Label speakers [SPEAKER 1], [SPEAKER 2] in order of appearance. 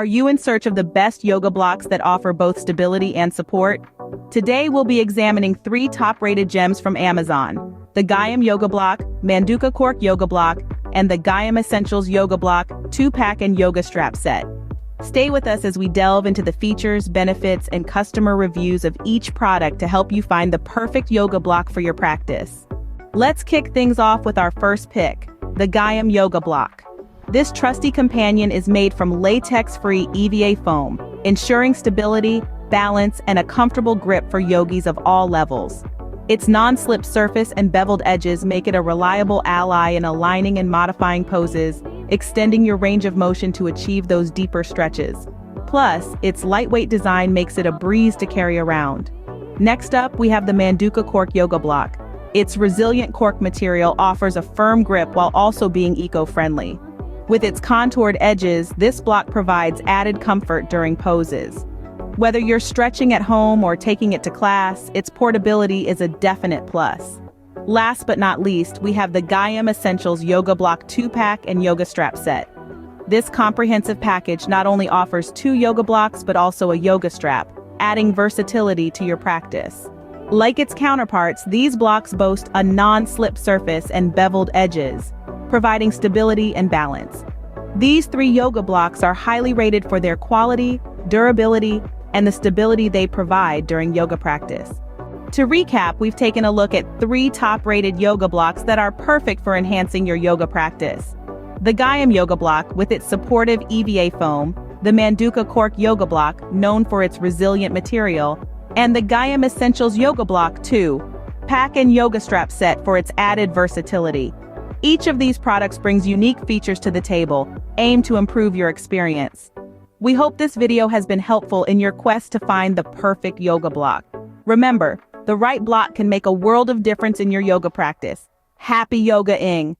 [SPEAKER 1] Are you in search of the best yoga blocks that offer both stability and support? Today we'll be examining 3 top-rated gems from Amazon: the Gayam Yoga Block, Manduka Cork Yoga Block, and the Gayam Essentials Yoga Block 2-pack and Yoga Strap Set. Stay with us as we delve into the features, benefits, and customer reviews of each product to help you find the perfect yoga block for your practice. Let's kick things off with our first pick, the Gayam Yoga Block. This trusty companion is made from latex-free EVA foam, ensuring stability, balance, and a comfortable grip for yogis of all levels. Its non-slip surface and beveled edges make it a reliable ally in aligning and modifying poses, extending your range of motion to achieve those deeper stretches. Plus, its lightweight design makes it a breeze to carry around. Next up, we have the Manduka Cork Yoga Block. Its resilient cork material offers a firm grip while also being eco-friendly. With its contoured edges, this block provides added comfort during poses. Whether you're stretching at home or taking it to class, its portability is a definite plus. Last but not least, we have the Gayam Essentials Yoga Block 2-pack and Yoga Strap Set. This comprehensive package not only offers 2 yoga blocks but also a yoga strap, adding versatility to your practice. Like its counterparts, these blocks boast a non-slip surface and beveled edges, providing stability and balance. These 3 yoga blocks are highly rated for their quality, durability, and the stability they provide during yoga practice. To recap, we've taken a look at 3 top-rated yoga blocks that are perfect for enhancing your yoga practice. The Gayam Yoga Block, with its supportive EVA foam, the Manduka Cork Yoga Block, known for its resilient material, and the Gayam Essentials Yoga Block 2-pack and Yoga Strap Set for its added versatility. Each of these products brings unique features to the table, aimed to improve your experience. We hope this video has been helpful in your quest to find the perfect yoga block. Remember, the right block can make a world of difference in your yoga practice. Happy yoga-ing!